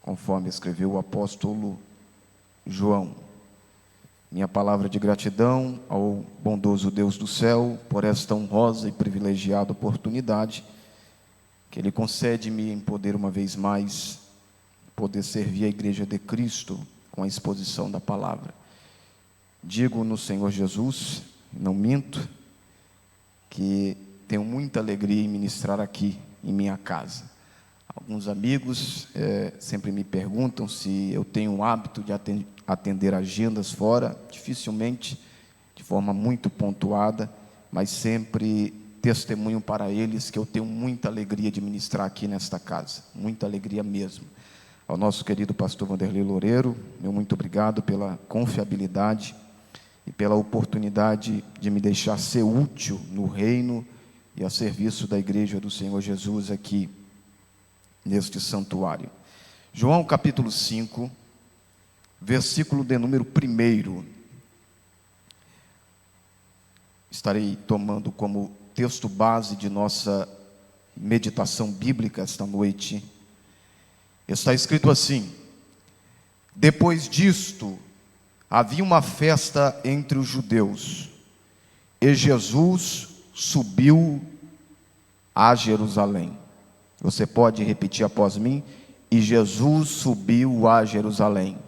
conforme escreveu o apóstolo João. Minha palavra de gratidão ao bondoso Deus do céu por esta honrosa e privilegiada oportunidade que Ele concede-me em poder uma vez mais poder servir a Igreja de Cristo com a exposição da palavra. Digo no Senhor Jesus, não minto, que tenho muita alegria em ministrar aqui em minha casa. Alguns amigos sempre me perguntam se eu tenho o hábito de atender agendas fora, dificilmente, de forma muito pontuada, mas sempre testemunho para eles que eu tenho muita alegria de ministrar aqui nesta casa, muita alegria mesmo. Ao nosso querido pastor Vanderlei Loureiro, meu muito obrigado pela confiabilidade e pela oportunidade de me deixar ser útil no reino e a serviço da Igreja do Senhor Jesus aqui neste santuário. João capítulo 5, versículo de número 1. Estarei tomando como texto base de nossa meditação bíblica esta noite. Está escrito assim: depois disto, havia uma festa entre os judeus, e Jesus subiu a Jerusalém. Você pode repetir após mim? E Jesus subiu a Jerusalém.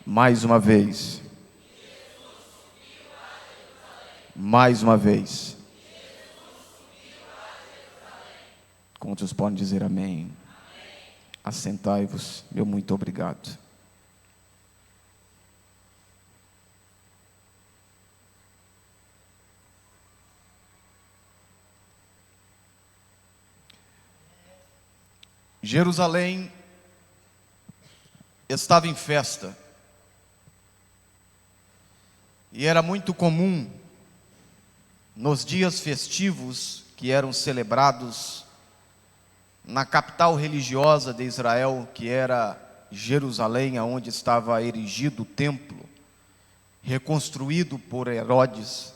Mais uma vez. Mais uma vez. Quantos podem dizer amém? Assentai-vos, meu muito obrigado. Jerusalém estava em festa, e era muito comum, nos dias festivos que eram celebrados na capital religiosa de Israel, que era Jerusalém, aonde estava erigido o templo, reconstruído por Herodes,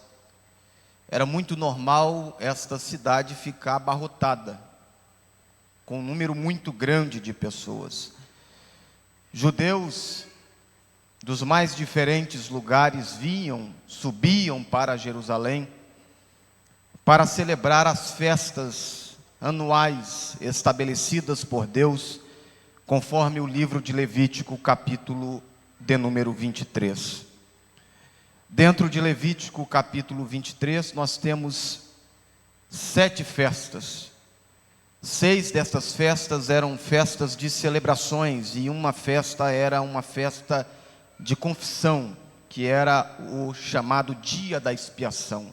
era muito normal esta cidade ficar abarrotada, com um número muito grande de pessoas. Judeus dos mais diferentes lugares subiam para Jerusalém para celebrar as festas anuais estabelecidas por Deus, conforme o livro de Levítico, capítulo de número 23. Dentro de Levítico, capítulo 23, nós temos 7 festas. 6 destas festas eram festas de celebrações, e uma festa era uma festa de confissão, que era o chamado Dia da Expiação.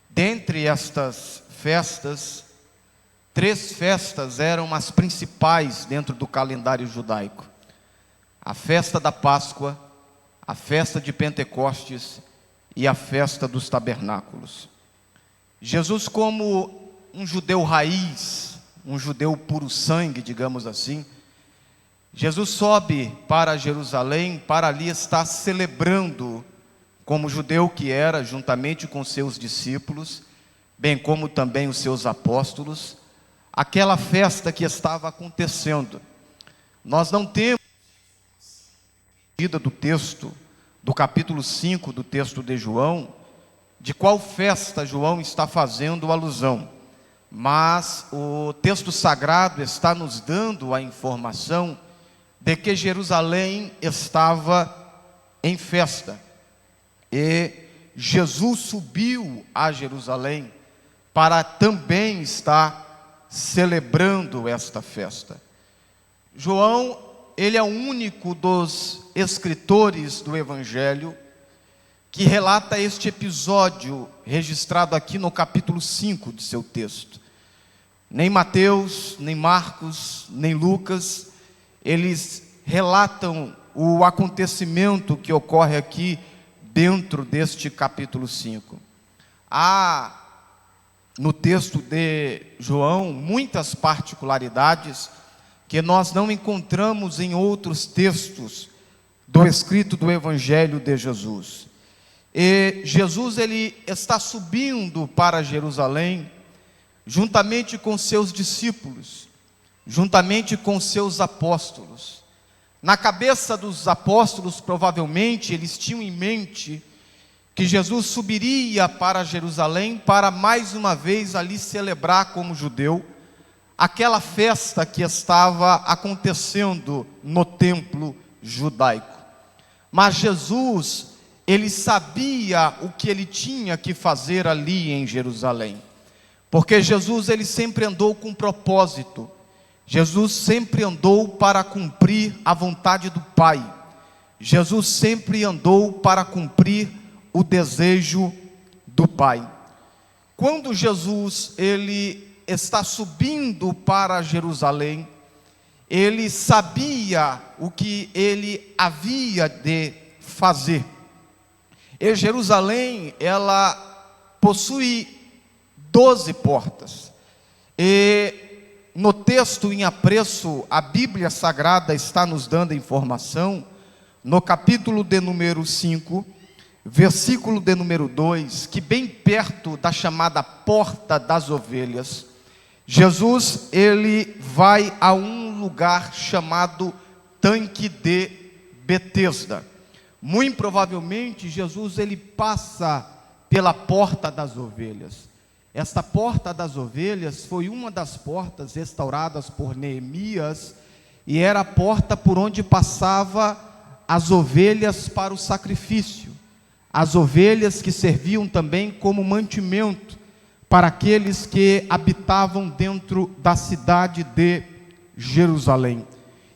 Dentre estas festas, 3 festas eram as principais dentro do calendário judaico: a festa da Páscoa, a festa de Pentecostes e a festa dos tabernáculos. Jesus, como um judeu raiz, um judeu puro sangue, digamos assim, Jesus sobe para Jerusalém para ali estar celebrando, como judeu que era, juntamente com seus discípulos, bem como também os seus apóstolos, aquela festa que estava acontecendo. Nós não temos do texto, do capítulo 5 do texto de João, de qual festa João está fazendo alusão. Mas o texto sagrado está nos dando a informação de que Jerusalém estava em festa, e Jesus subiu a Jerusalém para também estar celebrando esta festa. João, ele é o único dos escritores do Evangelho que relata este episódio registrado aqui no capítulo 5 de seu texto. Nem Mateus, nem Marcos, nem Lucas, eles relatam o acontecimento que ocorre aqui dentro deste capítulo 5. Há no texto de João muitas particularidades que nós não encontramos em outros textos do escrito do Evangelho de Jesus. E Jesus, ele está subindo para Jerusalém, juntamente com seus discípulos. juntamente com seus apóstolos. Na cabeça dos apóstolos, provavelmente, eles tinham em mente que Jesus subiria para Jerusalém para mais uma vez ali celebrar como judeu aquela festa que estava acontecendo no templo judaico. Mas Jesus, ele sabia o que ele tinha que fazer ali em Jerusalém, porque Jesus, ele sempre andou com propósito. Jesus sempre andou para cumprir a vontade do Pai. Jesus sempre andou para cumprir o desejo do Pai. Quando Jesus, ele está subindo para Jerusalém, ele sabia o que ele havia de fazer. E Jerusalém, ela possui 12 portas. E no texto em apreço, a Bíblia Sagrada está nos dando a informação, no capítulo de número 5, versículo de número 2, que bem perto da chamada Porta das Ovelhas, Jesus, ele vai a um lugar chamado Tanque de Betesda. Muito provavelmente, Jesus, ele passa pela Porta das Ovelhas. Esta Porta das Ovelhas foi uma das portas restauradas por Neemias, e era a porta por onde passava as ovelhas para o sacrifício, as ovelhas que serviam também como mantimento para aqueles que habitavam dentro da cidade de Jerusalém.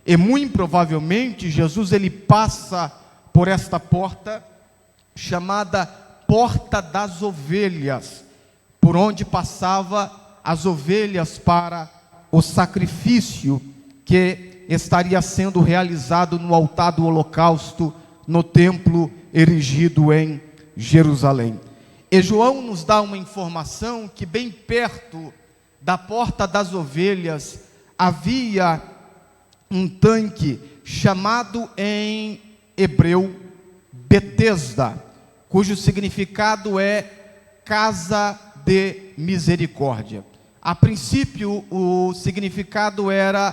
E muito provavelmente Jesus, ele passa por esta porta chamada Porta das Ovelhas, por onde passava as ovelhas para o sacrifício que estaria sendo realizado no altar do holocausto no templo erigido em Jerusalém. E João nos dá uma informação que bem perto da Porta das Ovelhas havia um tanque chamado em hebreu Betesda, cujo significado é casa de misericórdia. A princípio, o significado era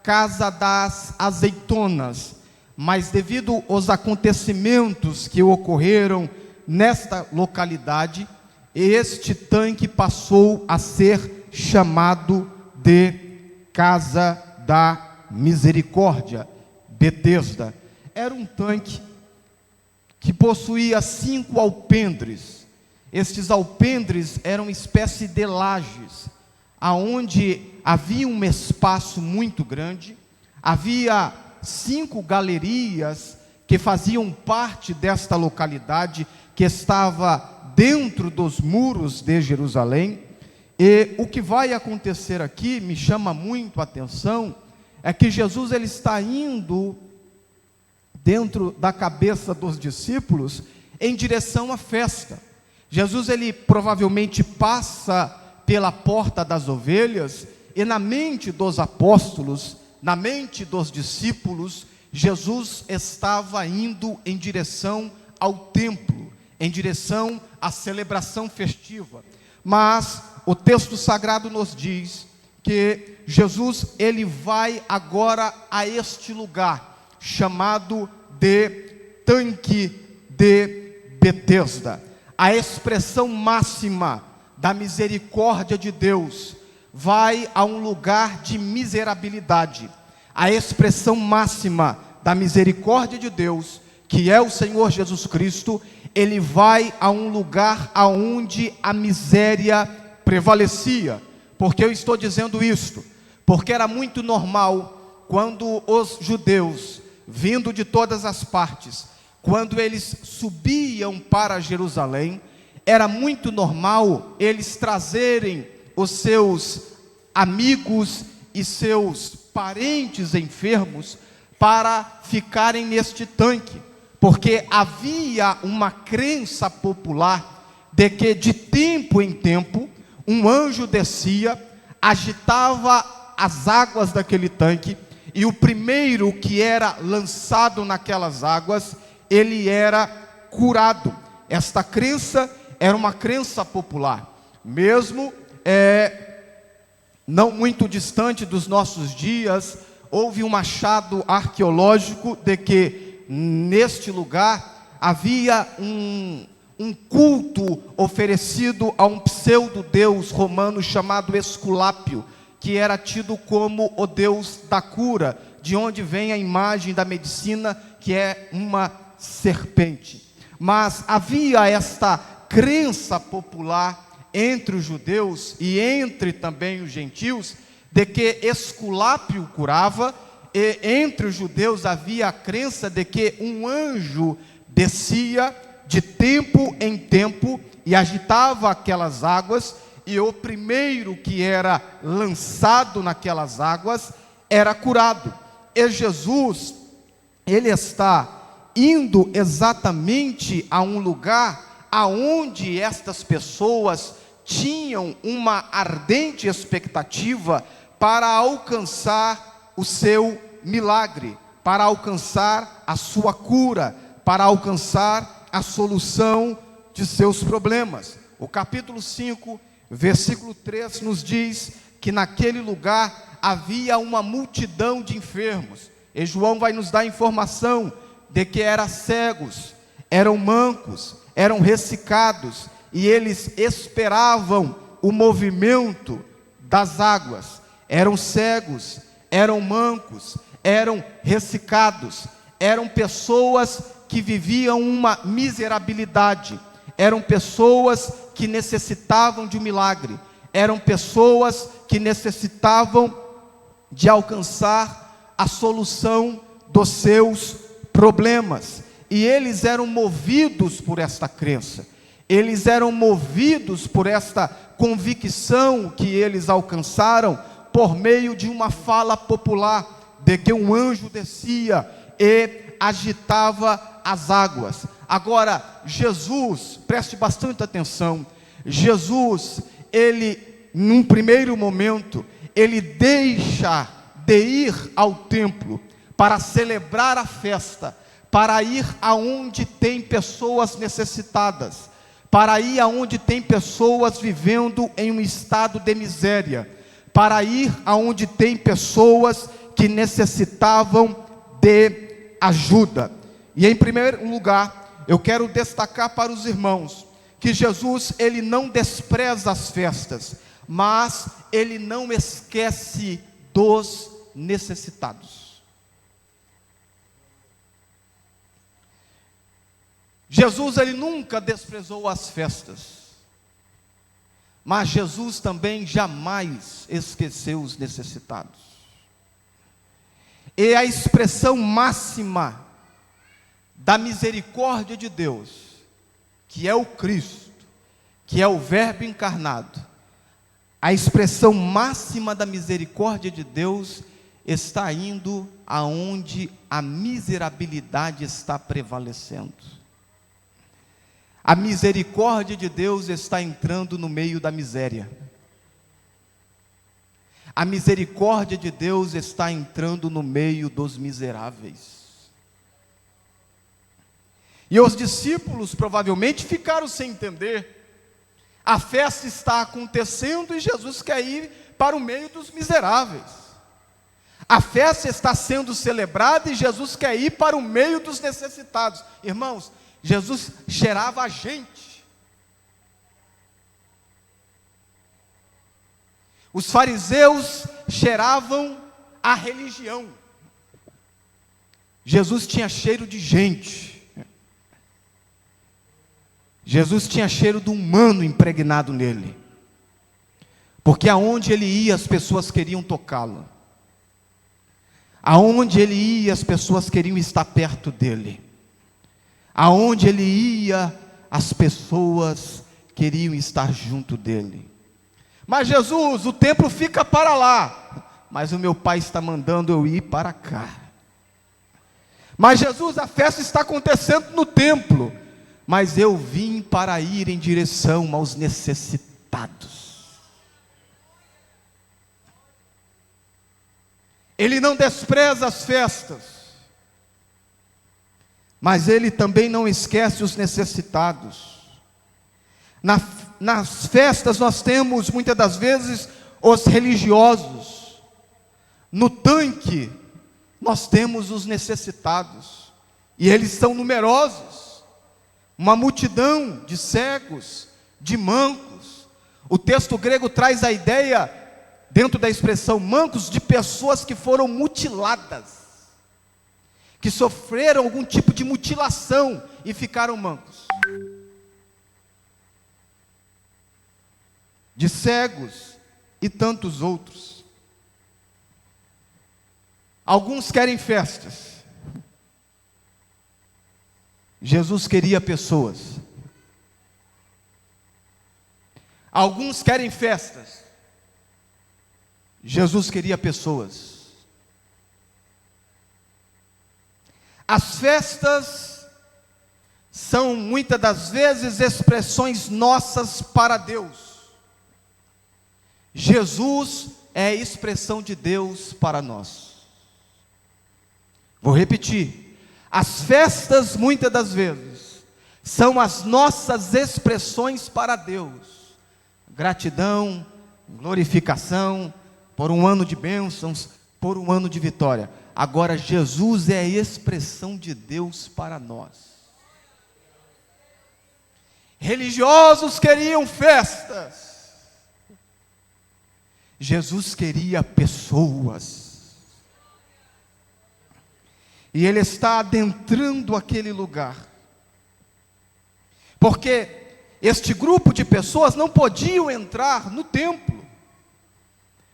casa das azeitonas, mas devido aos acontecimentos que ocorreram nesta localidade, este tanque passou a ser chamado de casa da misericórdia, Betesda. Era um tanque que possuía 5 alpendres. Estes alpendres eram espécie de lajes, aonde havia um espaço muito grande, havia 5 galerias que faziam parte desta localidade, que estava dentro dos muros de Jerusalém. E o que vai acontecer aqui, me chama muito a atenção, é que Jesus, ele está indo dentro da cabeça dos discípulos em direção à festa. Jesus, ele provavelmente passa pela Porta das Ovelhas, e na mente dos apóstolos, na mente dos discípulos, Jesus estava indo em direção ao templo, em direção à celebração festiva. Mas o texto sagrado nos diz que Jesus, ele vai agora a este lugar, chamado de Tanque de Betesda. A expressão máxima da misericórdia de Deus vai a um lugar de miserabilidade. A expressão máxima da misericórdia de Deus, que é o Senhor Jesus Cristo, ele vai a um lugar aonde a miséria prevalecia. Por que eu estou dizendo isto? Porque era muito normal, quando os judeus, vindo de todas as partes, quando eles subiam para Jerusalém, era muito normal eles trazerem os seus amigos e seus parentes enfermos para ficarem neste tanque, porque havia uma crença popular de que de tempo em tempo um anjo descia, agitava as águas daquele tanque, e o primeiro que era lançado naquelas águas, ele era curado. Esta crença era uma crença popular. Mesmo não muito distante dos nossos dias, houve um achado arqueológico de que neste lugar havia um culto oferecido a um pseudo-deus romano chamado Esculápio, que era tido como o deus da cura, de onde vem a imagem da medicina, que é uma serpente. Mas havia esta crença popular entre os judeus e entre também os gentios, de que Esculápio curava, e entre os judeus havia a crença de que um anjo descia de tempo em tempo e agitava aquelas águas, e o primeiro que era lançado naquelas águas era curado. E Jesus, ele está indo exatamente a um lugar aonde estas pessoas tinham uma ardente expectativa para alcançar o seu milagre, para alcançar a sua cura, para alcançar a solução de seus problemas. O capítulo 5, versículo 3 nos diz que naquele lugar havia uma multidão de enfermos, e João vai nos dar informação de que eram cegos, eram mancos, eram ressecados, e eles esperavam o movimento das águas. Eram cegos, eram mancos, eram ressecados, eram pessoas que viviam uma miserabilidade, eram pessoas que necessitavam de um milagre, eram pessoas que necessitavam de alcançar a solução dos seus problemas, e eles eram movidos por esta crença, eles eram movidos por esta convicção que eles alcançaram por meio de uma fala popular, de que um anjo descia e agitava as águas. Agora, Jesus, preste bastante atenção, Jesus, ele, num primeiro momento, ele deixa de ir ao templo para celebrar a festa, para ir aonde tem pessoas necessitadas, para ir aonde tem pessoas vivendo em um estado de miséria, para ir aonde tem pessoas que necessitavam de ajuda. E em primeiro lugar, eu quero destacar para os irmãos que Jesus, ele não despreza as festas, mas ele não esquece dos necessitados. Jesus, ele nunca desprezou as festas, mas Jesus também jamais esqueceu os necessitados. E a expressão máxima da misericórdia de Deus, que é o Cristo, que é o Verbo encarnado, a expressão máxima da misericórdia de Deus está indo aonde a miserabilidade está prevalecendo. A misericórdia de Deus está entrando no meio da miséria. A misericórdia de Deus está entrando no meio dos miseráveis. E os discípulos provavelmente ficaram sem entender. A festa está acontecendo e Jesus quer ir para o meio dos miseráveis. A festa está sendo celebrada e Jesus quer ir para o meio dos necessitados. Irmãos, Jesus cheirava a gente. Os fariseus cheiravam a religião. Jesus tinha cheiro de gente. Jesus tinha cheiro do humano impregnado nele. Porque aonde ele ia, as pessoas queriam tocá-lo. Aonde ele ia, as pessoas queriam estar perto dele. Aonde ele ia, as pessoas queriam estar junto dele. Mas Jesus, o templo fica para lá, mas o meu Pai está mandando eu ir para cá. Mas Jesus, a festa está acontecendo no templo, mas eu vim para ir em direção aos necessitados. Ele não despreza as festas, mas ele também não esquece os necessitados. Nas festas nós temos muitas das vezes os religiosos. No tanque, nós temos os necessitados, e eles são numerosos, uma multidão de cegos, de mancos. O texto grego traz a ideia, dentro da expressão mancos, de pessoas que foram mutiladas, que sofreram algum tipo de mutilação e ficaram mancos. De cegos e tantos outros. Alguns querem festas. Jesus queria pessoas. Alguns querem festas. Jesus queria pessoas. As festas são muitas das vezes expressões nossas para Deus. Jesus é a expressão de Deus para nós. Vou repetir. As festas, muitas das vezes, são as nossas expressões para Deus. Gratidão, glorificação, por um ano de bênçãos, por um ano de vitória. Agora, Jesus é a expressão de Deus para nós. Religiosos queriam festas. Jesus queria pessoas. E Ele está adentrando aquele lugar. Porque este grupo de pessoas não podiam entrar no templo.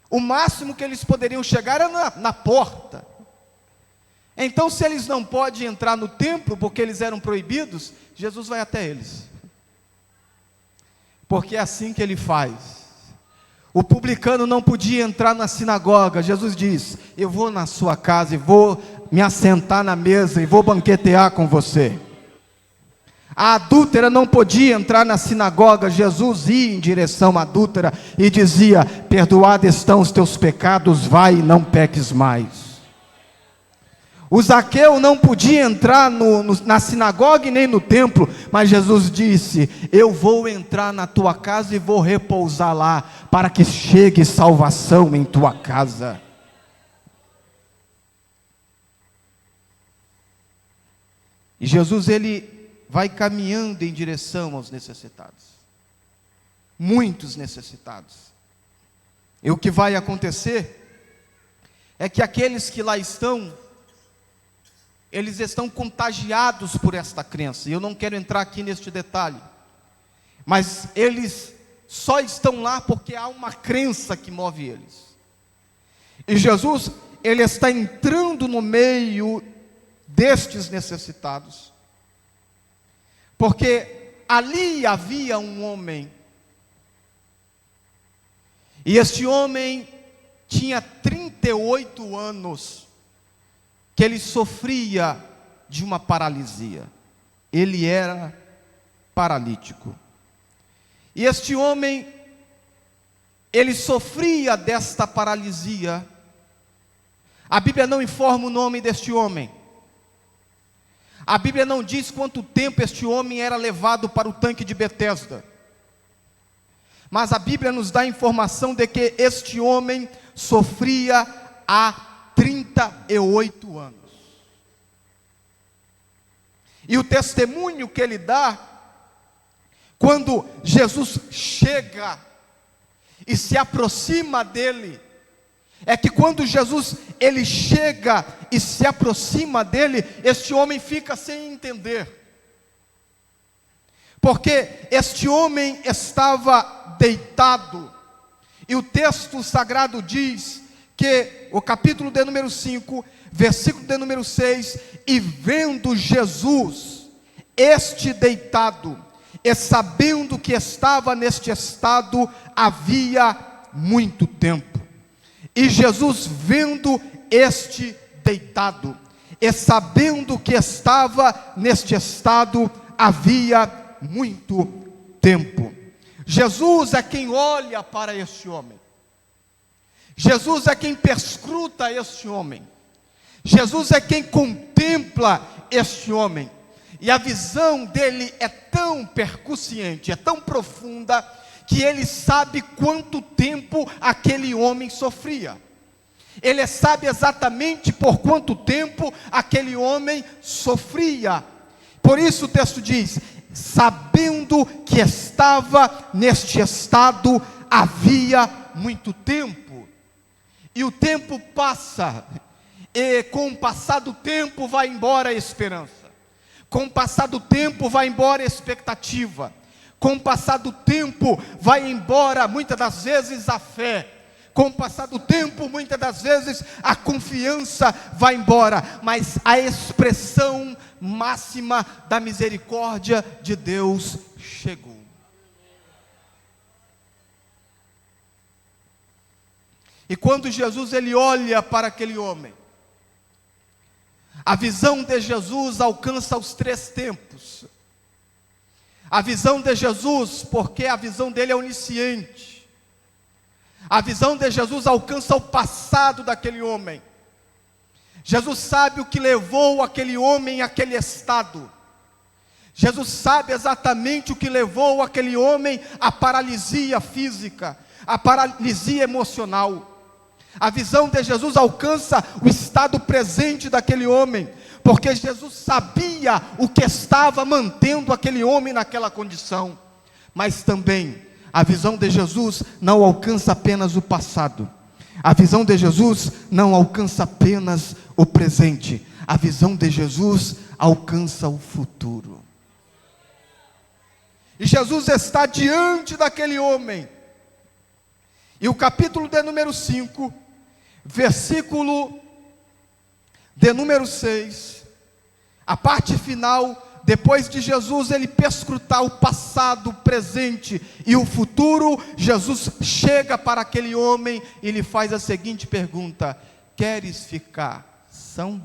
O máximo que eles poderiam chegar era na porta. Então, se eles não podem entrar no templo, porque eles eram proibidos, Jesus vai até eles. Porque é assim que Ele faz. O publicano não podia entrar na sinagoga. Jesus diz: eu vou na sua casa e vou me assentar na mesa e vou banquetear com você. A adúltera não podia entrar na sinagoga. Jesus ia em direção à adúltera e dizia: perdoados estão os teus pecados, vai e não peques mais. O Zaqueu não podia entrar na sinagoga e nem no templo, mas Jesus disse: eu vou entrar na tua casa e vou repousar lá, para que chegue salvação em tua casa. E Jesus, Ele vai caminhando em direção aos necessitados. Muitos necessitados. E o que vai acontecer é que aqueles que lá estão, eles estão contagiados por esta crença. E eu não quero entrar aqui neste detalhe, mas eles só estão lá porque há uma crença que move eles. E Jesus, Ele está entrando no meio destes necessitados, porque ali havia um homem, e este homem tinha 38 anos, que ele sofria de uma paralisia. Ele era paralítico. E este homem, ele sofria desta paralisia. A Bíblia não informa o nome deste homem. A Bíblia não diz quanto tempo este homem era levado para o tanque de Betesda. Mas a Bíblia nos dá a informação de que este homem sofria há 38 anos. E o testemunho que ele dá, quando Jesus chega e se aproxima dele, é que quando Jesus, ele chega e se aproxima dele, este homem fica sem entender. Porque este homem estava deitado, e o texto sagrado diz que, o capítulo de número 5, versículo de número 6, e vendo Jesus, este deitado, e sabendo que estava neste estado, havia muito tempo. E Jesus, vendo este deitado, e sabendo que estava neste estado, havia muito tempo. Jesus é quem olha para este homem. Jesus é quem perscruta este homem. Jesus é quem contempla este homem. E a visão dele é tão percussiente, é tão profunda, que ele sabe quanto tempo aquele homem sofria. Ele sabe exatamente por quanto tempo aquele homem sofria. Por isso o texto diz: sabendo que estava neste estado havia muito tempo. E o tempo passa, e com o passar do tempo vai embora a esperança. Com o passar do tempo vai embora a expectativa. Com o passar do tempo vai embora muitas das vezes a fé. Com o passar do tempo muitas das vezes a confiança vai embora. Mas a expressão máxima da misericórdia de Deus chegou. E quando Jesus ele olha para aquele homem, a visão de Jesus alcança os 3 tempos. A visão de Jesus, porque a visão dele é onisciente. A visão de Jesus alcança o passado daquele homem. Jesus sabe o que levou aquele homem àquele estado. Jesus sabe exatamente o que levou aquele homem à paralisia física, à paralisia emocional. A visão de Jesus alcança o estado presente daquele homem, porque Jesus sabia o que estava mantendo aquele homem naquela condição. Mas também, a visão de Jesus não alcança apenas o passado. A visão de Jesus não alcança apenas o presente. A visão de Jesus alcança o futuro. E Jesus está diante daquele homem. E o capítulo de número 5, versículo de número 6, a parte final, depois de Jesus ele perscrutar o passado, o presente e o futuro, Jesus chega para aquele homem e lhe faz a seguinte pergunta: queres ficar são?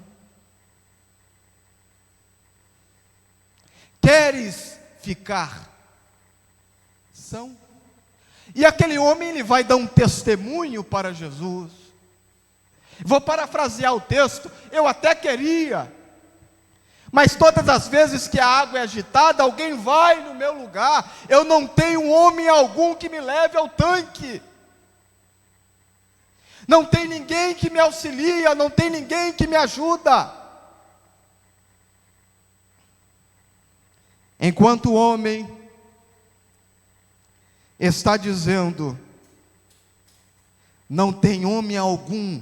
Queres ficar são? E aquele homem ele vai dar um testemunho para Jesus. Vou parafrasear o texto: eu até queria, mas todas as vezes que a água é agitada, alguém vai no meu lugar. Eu não tenho homem algum que me leve ao tanque. Não tem ninguém que me auxilia, não tem ninguém que me ajuda. Enquanto o homem está dizendo: não tem homem algum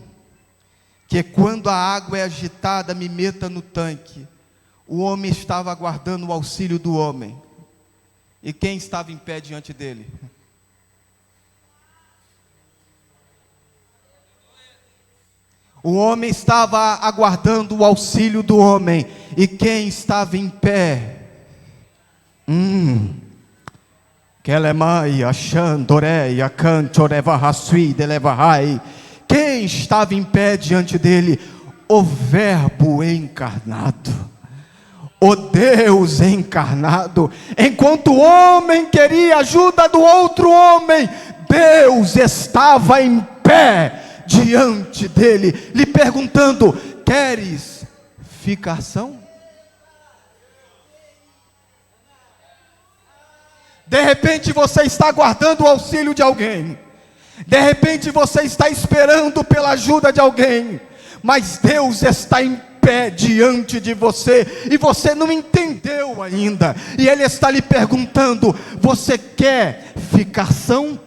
que quando a água é agitada me meta no tanque, o homem estava aguardando o auxílio do homem. E quem estava em pé diante dele? O homem estava aguardando o auxílio do homem. E quem estava em pé? Quem estava em pé diante dele? O Verbo encarnado, o Deus encarnado. Enquanto o homem queria ajuda do outro homem, Deus estava em pé diante dele, lhe perguntando: queres ficar são? De repente você está aguardando o auxílio de alguém. De repente você está esperando pela ajuda de alguém. Mas Deus está em pé diante de você. E você não entendeu ainda. E Ele está lhe perguntando: você quer ficar são?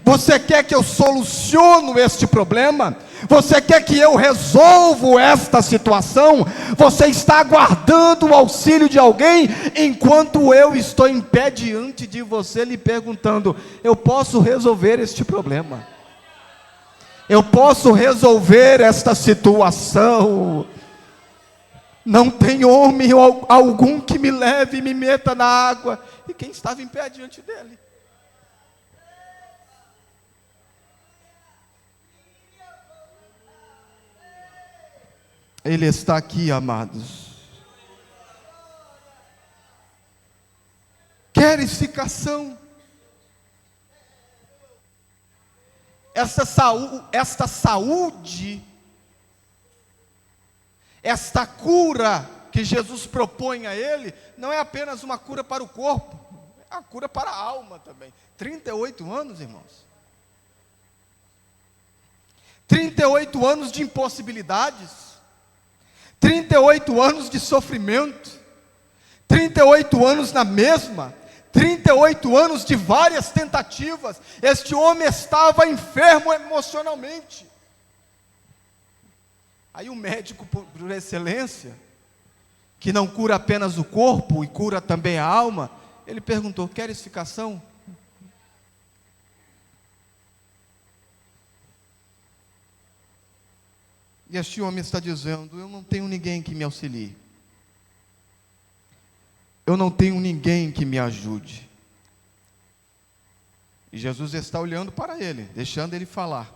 Você quer que eu soluciono este problema? Você quer que eu resolvo esta situação? Você está aguardando o auxílio de alguém, enquanto eu estou em pé diante de você lhe perguntando: eu posso resolver este problema? Eu posso resolver esta situação? Não tem homem algum que me leve e me meta na água. E quem estava em pé diante dele? Ele está aqui, amados. Queres ficar são? Esta saúde, esta cura que Jesus propõe a ele, não é apenas uma cura para o corpo, A cura para a alma também. 38 anos, irmãos. 38 anos de impossibilidades. 38 anos de sofrimento. 38 anos na mesma. 38 anos de várias tentativas. Este homem estava enfermo emocionalmente. Aí o médico por excelência, que não cura apenas o corpo e cura também a alma, ele perguntou: queres ficação? E este homem está dizendo: eu não tenho ninguém que me auxilie. Eu não tenho ninguém que me ajude. E Jesus está olhando para ele, deixando ele falar.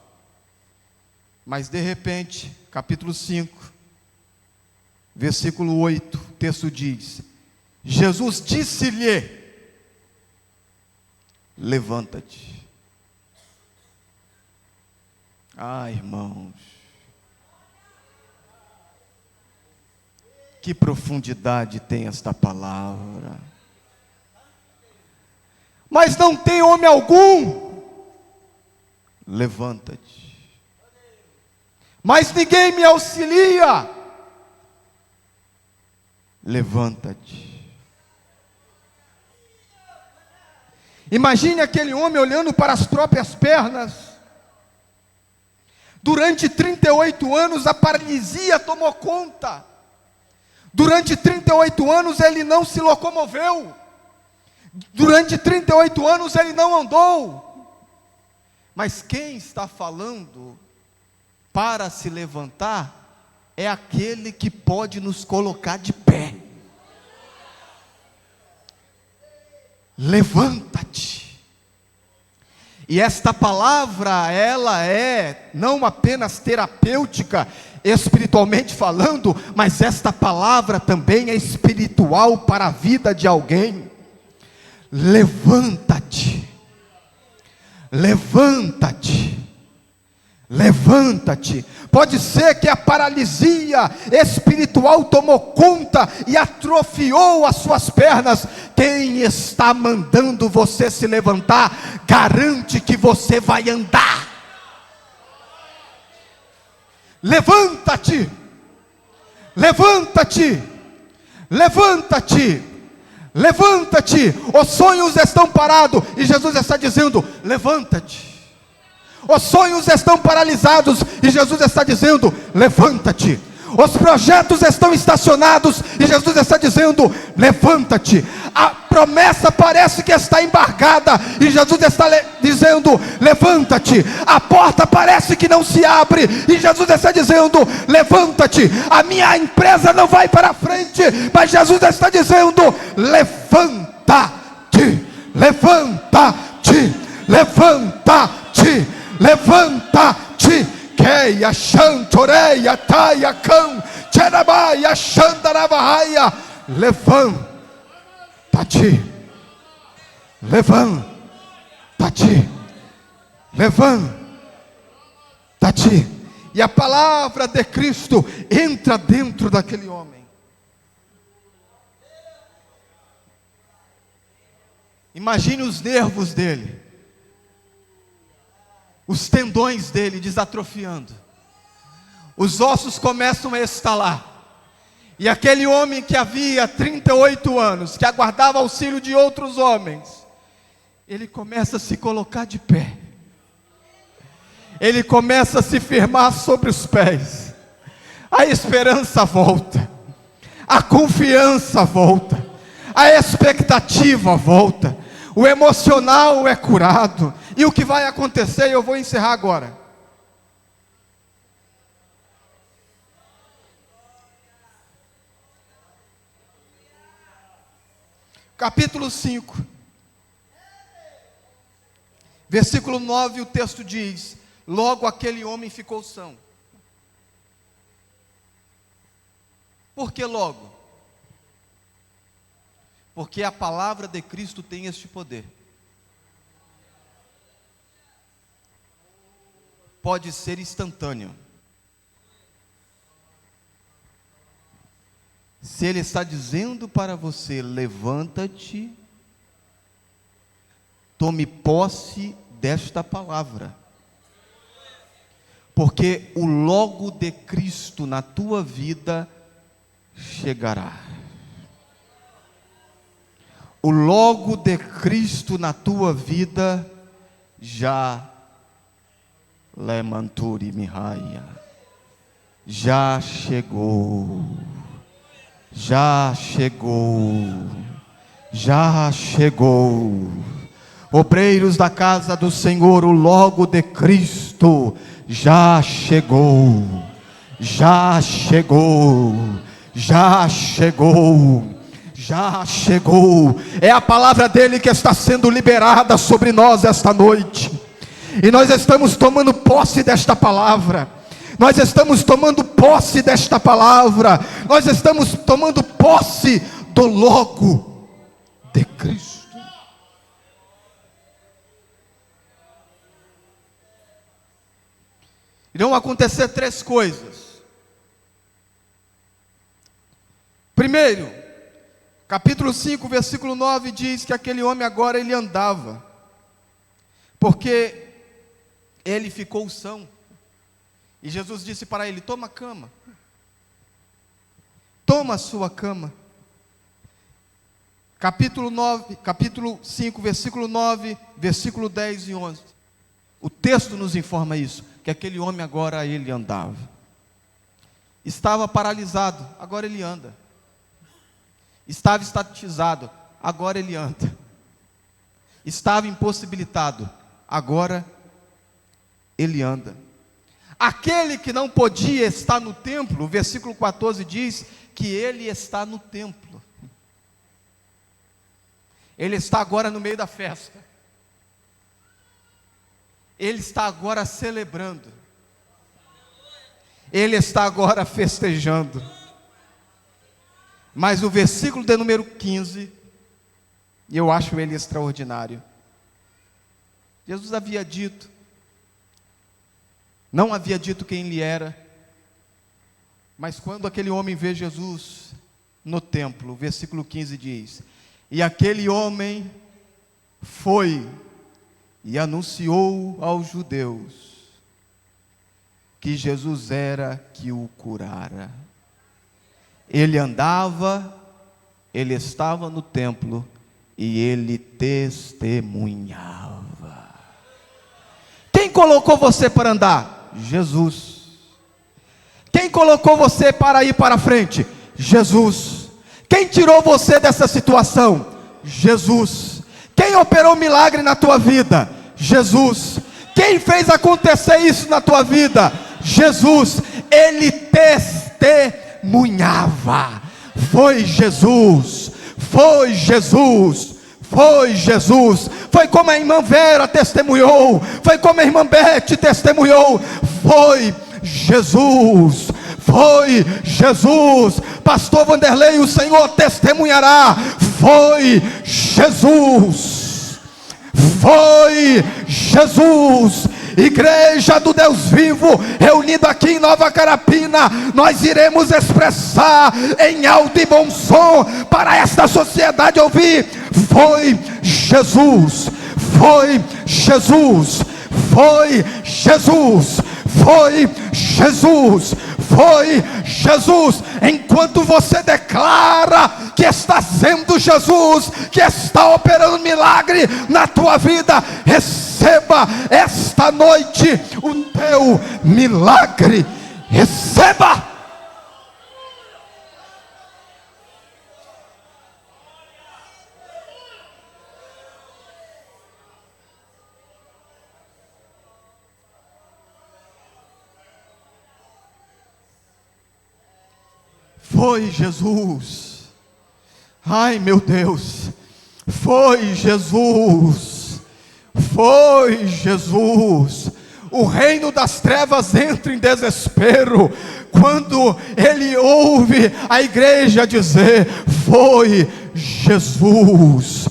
Mas de repente, capítulo 5, versículo 8, o texto diz: Jesus disse-lhe: levanta-te. Ah, irmãos, que profundidade tem esta palavra. Mas não tem homem algum. Levanta-te. Mas ninguém me auxilia. Levanta-te. Imagine aquele homem olhando para as próprias pernas. Durante 38 anos a paralisia tomou conta. Durante 38 anos ele não se locomoveu. Durante 38 anos ele não andou. Mas quem está falando para se levantar é aquele que pode nos colocar de pé. Levanta-te. E esta palavra, ela é não apenas terapêutica, espiritualmente falando, mas esta palavra também é espiritual para a vida de alguém. Levanta-te. Levanta-te. Levanta-te. Pode ser que a paralisia espiritual tomou conta e atrofiou as suas pernas. Quem está mandando você se levantar, garante que você vai andar. Levanta-te. Levanta-te. Levanta-te. Levanta-te. Os sonhos estão parados e Jesus está dizendo: levanta-te. Os sonhos estão paralisados e Jesus está dizendo: levanta-te. Os projetos estão estacionados e Jesus está dizendo: levanta-te. A promessa parece que está embargada e Jesus está dizendo: levanta-te. A porta parece que não se abre e Jesus está dizendo: levanta-te. A minha empresa não vai para frente, mas Jesus está dizendo: levanta-te. Levanta-te. Levanta-te. Levanta-te. Keia Shantoreia Taia Cão Terabaia Xandaravahaya. Levanta-te. Levanta-te. Levanta-te. E a palavra de Cristo entra dentro daquele homem. Imagine os nervos dele, os tendões dele desatrofiando, os ossos começam a estalar, e aquele homem que havia 38 anos, que aguardava auxílio de outros homens, ele começa a se colocar de pé, ele começa a se firmar sobre os pés, a esperança volta, a confiança volta, a expectativa volta, o emocional é curado. E o que vai acontecer, eu vou encerrar agora. Capítulo 5, versículo 9, o texto diz: logo aquele homem ficou são. Por que logo? Porque a palavra de Cristo tem este poder. Pode ser instantâneo. Se Ele está dizendo para você: levanta-te, tome posse desta palavra, porque o logo de Cristo na tua vida chegará. O logo de Cristo na tua vida já lemanturi mihaia, já chegou, já chegou, já chegou. Obreiros da casa do Senhor, o logo de Cristo já chegou, já chegou, já chegou, já chegou. É a palavra dele que está sendo liberada sobre nós esta noite, e nós estamos tomando posse desta palavra. Nós estamos tomando posse desta palavra. Nós estamos tomando posse do logo de Cristo. Irão acontecer 3 coisas. Primeiro, capítulo 5, versículo 9 diz que aquele homem agora ele andava, porque ele ficou são. E Jesus disse para ele: toma a cama, toma a sua cama. Capítulo 5, versículo 9, versículo 10 e 11. O texto nos informa isso, que aquele homem agora ele andava. Estava paralisado, agora ele anda. Estava estatizado, agora ele anda. Estava impossibilitado, agora ele anda. Aquele que não podia estar no templo, o versículo 14 diz que ele está no templo. Ele está agora no meio da festa. Ele está agora celebrando. Ele está agora festejando. Mas o versículo de número 15, eu acho ele extraordinário. Jesus havia dito, não havia dito quem ele era, mas quando aquele homem vê Jesus no templo, o versículo 15 diz: e aquele homem foi e anunciou aos judeus que Jesus era que o curara. Ele andava, ele estava no templo e ele testemunhava. Quem colocou você para andar? Jesus. Quem colocou você para ir para frente? Jesus. Quem tirou você dessa situação? Jesus. Quem operou milagre na tua vida? Jesus. Quem fez acontecer isso na tua vida? Jesus. Ele testemunhava. Foi Jesus. Foi Jesus. Foi Jesus. Foi como a irmã Vera testemunhou. Foi como a irmã Beth testemunhou. Foi Jesus. Foi Jesus. Pastor Vanderlei, o Senhor testemunhará. Foi Jesus. Foi Jesus. Igreja do Deus vivo, reunida aqui em Nova Carapina, nós iremos expressar em alto e bom som para esta sociedade ouvir: foi Jesus, foi Jesus, foi Jesus, foi Jesus, foi Jesus. Enquanto você declara que está sendo Jesus, que está operando milagre na tua vida, receba esta noite o teu milagre. Receba. Foi Jesus. Ai meu Deus. Foi Jesus. Foi Jesus. O reino das trevas entra em desespero quando ele ouve a igreja dizer: foi Jesus.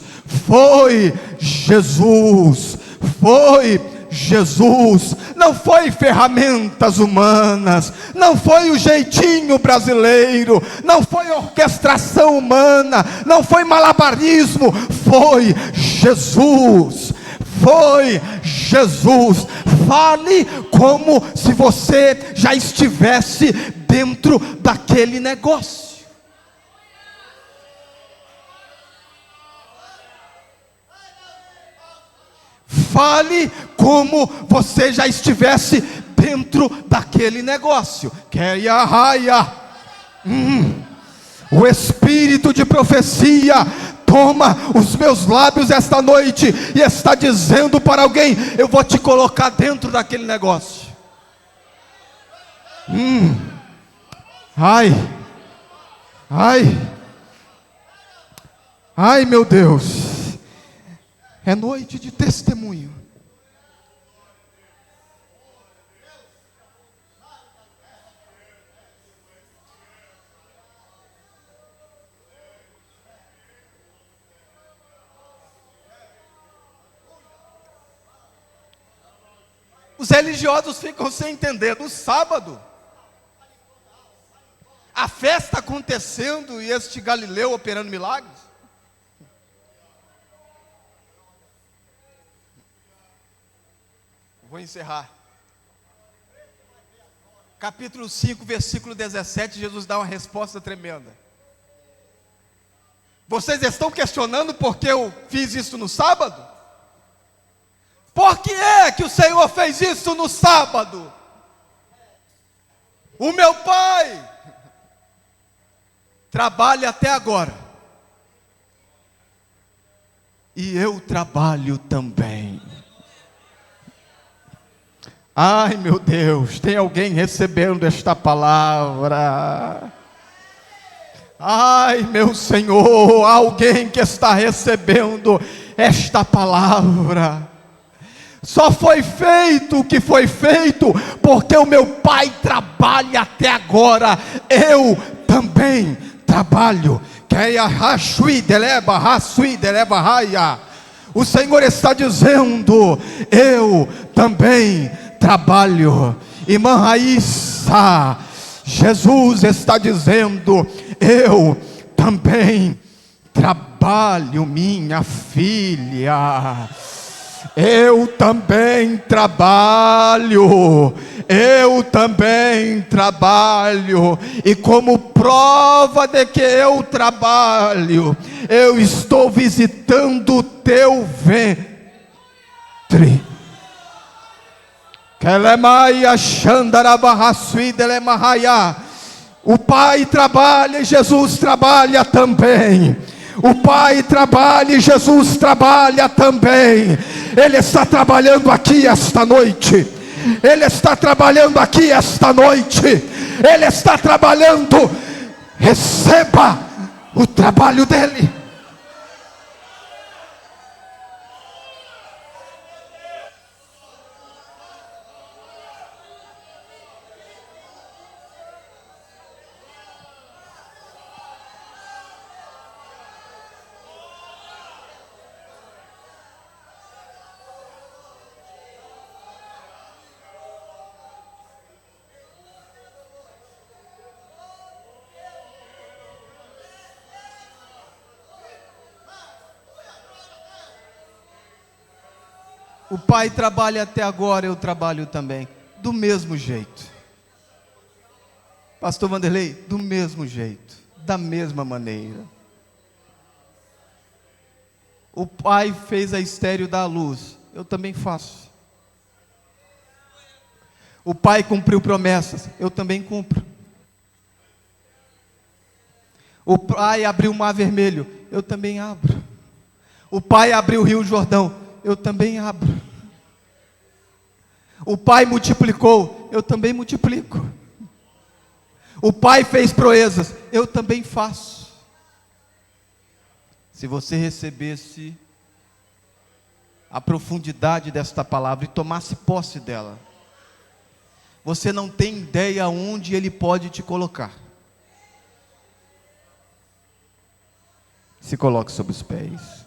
Foi Jesus. Foi Jesus. Não foi ferramentas humanas, não foi o jeitinho brasileiro, não foi orquestração humana, não foi malabarismo, foi Jesus. foi Jesus. Fale como se você já estivesse dentro daquele negócio. Fale como você já estivesse dentro daquele negócio. O espírito de profecia toma os meus lábios esta noite e está dizendo para alguém: eu vou te colocar dentro daquele negócio. Ai, meu Deus. É noite de testemunho. Os religiosos ficam sem entender. No sábado, a festa acontecendo e este Galileu operando milagres. Vou encerrar. Capítulo 5, versículo 17, Jesus dá uma resposta tremenda. Vocês estão questionando por que eu fiz isso no sábado? Por que é que o Senhor fez isso no sábado? O meu Pai trabalha até agora, e eu trabalho também. Ai, meu Deus, tem alguém recebendo esta palavra? Ai, meu Senhor, alguém que está recebendo esta palavra. Só foi feito o que foi feito porque o meu Pai trabalha até agora. Eu também trabalho. O Senhor está dizendo: eu também trabalho. Irmã Raíssa, Jesus está dizendo: eu também trabalho, minha filha. Eu também trabalho, eu também trabalho, e como prova de que eu trabalho, eu estou visitando o teu ventre. O Pai trabalha e Jesus trabalha também. O Pai trabalha e Jesus trabalha também. Ele está trabalhando aqui esta noite. Ele está trabalhando aqui esta noite. Ele está trabalhando. Receba o trabalho dele. O Pai trabalha até agora, eu trabalho também, do mesmo jeito. Pastor Vanderlei, do mesmo jeito, da mesma maneira. O Pai fez a estéril dar à luz, eu também faço. O Pai cumpriu promessas, eu também cumpro. O Pai abriu o mar vermelho, eu também abro. O Pai abriu o rio Jordão, eu também abro. O Pai multiplicou, eu também multiplico. O Pai fez proezas, eu também faço. Se você recebesse a profundidade desta palavra e tomasse posse dela, você não tem ideia onde Ele pode te colocar. Se coloque sobre os pés.